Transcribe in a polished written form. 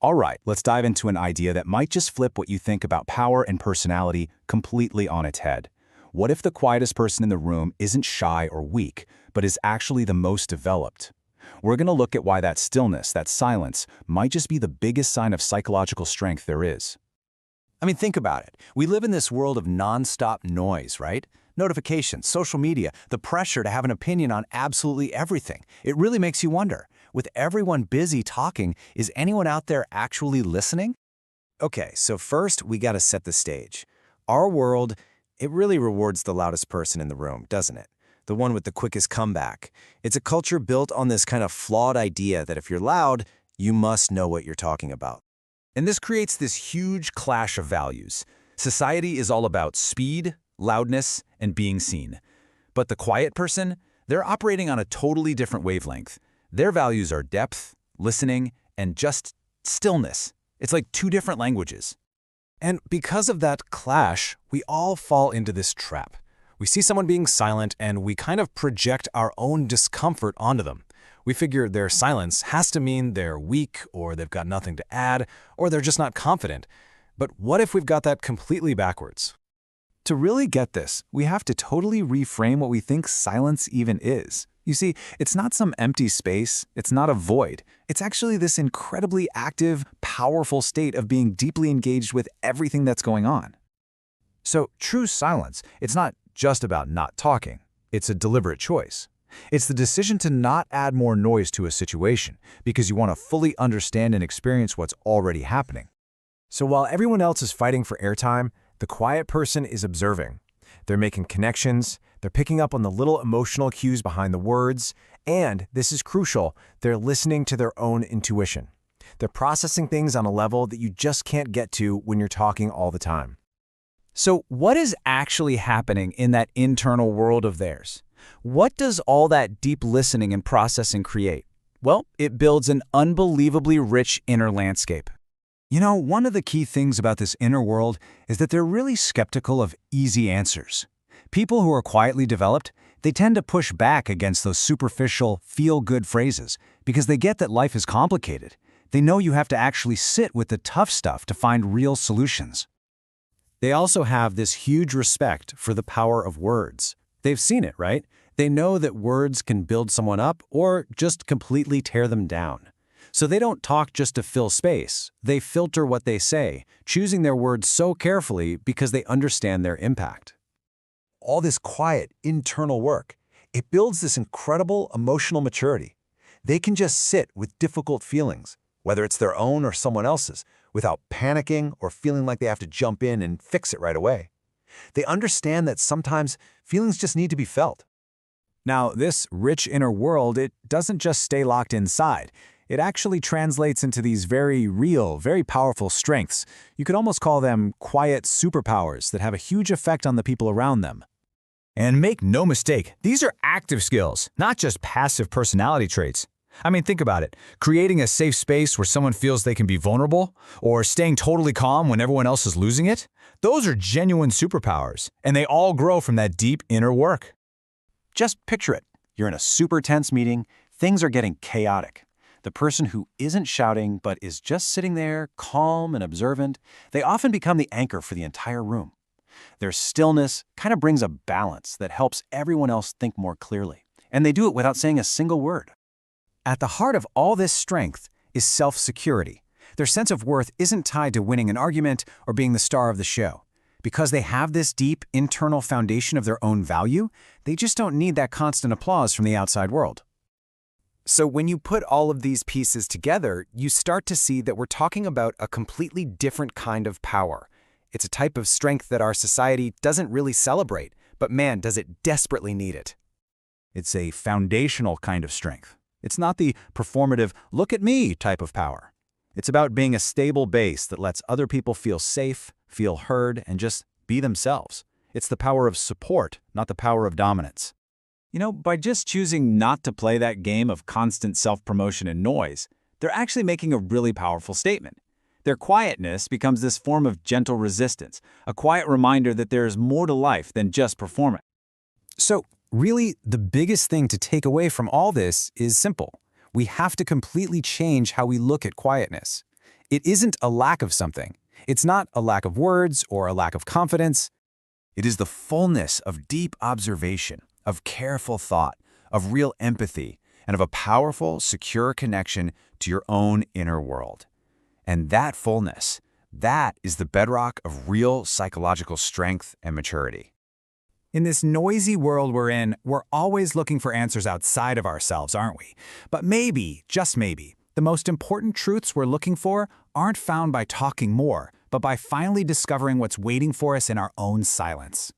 All right, let's dive into an idea that might just flip what you think about power and personality completely on its head. What if the quietest person in the room isn't shy or weak, but is actually the most developed? We're going to look at why that stillness, that silence, might just be the biggest sign of psychological strength there is. I mean, think about it. We live in this world of nonstop noise, right? Notifications, social media, the pressure to have an opinion on absolutely everything. It really makes you wonder, with everyone busy talking, is anyone out there actually listening? Okay, so first we gotta set the stage. Our world, it really rewards the loudest person in the room, doesn't it? The one with the quickest comeback. It's a culture built on this kind of flawed idea that if you're loud, you must know what you're talking about. And this creates this huge clash of values. Society is all about speed, loudness, and being seen. But the quiet person, they're operating on a totally different wavelength. Their values are depth, listening, and just stillness. It's like two different languages. And because of that clash, we all fall into this trap. We see someone being silent and we kind of project our own discomfort onto them. We figure their silence has to mean they're weak, or they've got nothing to add, or they're just not confident. But what if we've got that completely backwards? To really get this, we have to totally reframe what we think silence even is. You see, it's not some empty space, it's not a void. It's actually this incredibly active, powerful state of being deeply engaged with everything that's going on. So, true silence, it's not just about not talking. It's a deliberate choice. It's the decision to not add more noise to a situation because you want to fully understand and experience what's already happening. So while everyone else is fighting for airtime, the quiet person is observing. They're making connections, they're picking up on the little emotional cues behind the words, and, this is crucial, they're listening to their own intuition. They're processing things on a level that you just can't get to when you're talking all the time. So what is actually happening in that internal world of theirs? What does all that deep listening and processing create? Well, it builds an unbelievably rich inner landscape. You know, one of the key things about this inner world is that they're really skeptical of easy answers. People who are quietly developed, they tend to push back against those superficial, feel-good phrases because they get that life is complicated. They know you have to actually sit with the tough stuff to find real solutions. They also have this huge respect for the power of words. They've seen it, right? They know that words can build someone up or just completely tear them down. So they don't talk just to fill space. They filter what they say, choosing their words so carefully because they understand their impact. All this quiet, internal work, it builds this incredible emotional maturity. They can just sit with difficult feelings, whether it's their own or someone else's, without panicking or feeling like they have to jump in and fix it right away. They understand that sometimes feelings just need to be felt. Now, this rich inner world, it doesn't just stay locked inside. It actually translates into these very real, very powerful strengths. You could almost call them quiet superpowers that have a huge effect on the people around them. And make no mistake, these are active skills, not just passive personality traits. I mean, think about it. Creating a safe space where someone feels they can be vulnerable, or staying totally calm when everyone else is losing it, those are genuine superpowers, and they all grow from that deep inner work. Just picture it. You're in a super tense meeting, things are getting chaotic. The person who isn't shouting but is just sitting there, calm and observant, they often become the anchor for the entire room. Their stillness kind of brings a balance that helps everyone else think more clearly, and they do it without saying a single word. At the heart of all this strength is self-security. Their sense of worth isn't tied to winning an argument or being the star of the show. Because they have this deep internal foundation of their own value, they just don't need that constant applause from the outside world. So when you put all of these pieces together, you start to see that we're talking about a completely different kind of power. It's a type of strength that our society doesn't really celebrate, but man, does it desperately need it. It's a foundational kind of strength. It's not the performative, look at me type of power. It's about being a stable base that lets other people feel safe, feel heard, and just be themselves. It's the power of support, not the power of dominance. You know, by just choosing not to play that game of constant self-promotion and noise, they're actually making a really powerful statement. Their quietness becomes this form of gentle resistance, a quiet reminder that there is more to life than just performance. So, really, the biggest thing to take away from all this is simple. We have to completely change how we look at quietness. It isn't a lack of something. It's not a lack of words or a lack of confidence. It is the fullness of deep observation, of careful thought, of real empathy, and of a powerful, secure connection to your own inner world. And that fullness, that is the bedrock of real psychological strength and maturity. In this noisy world we're in, we're always looking for answers outside of ourselves, aren't we? But maybe, just maybe, the most important truths we're looking for aren't found by talking more, but by finally discovering what's waiting for us in our own silence.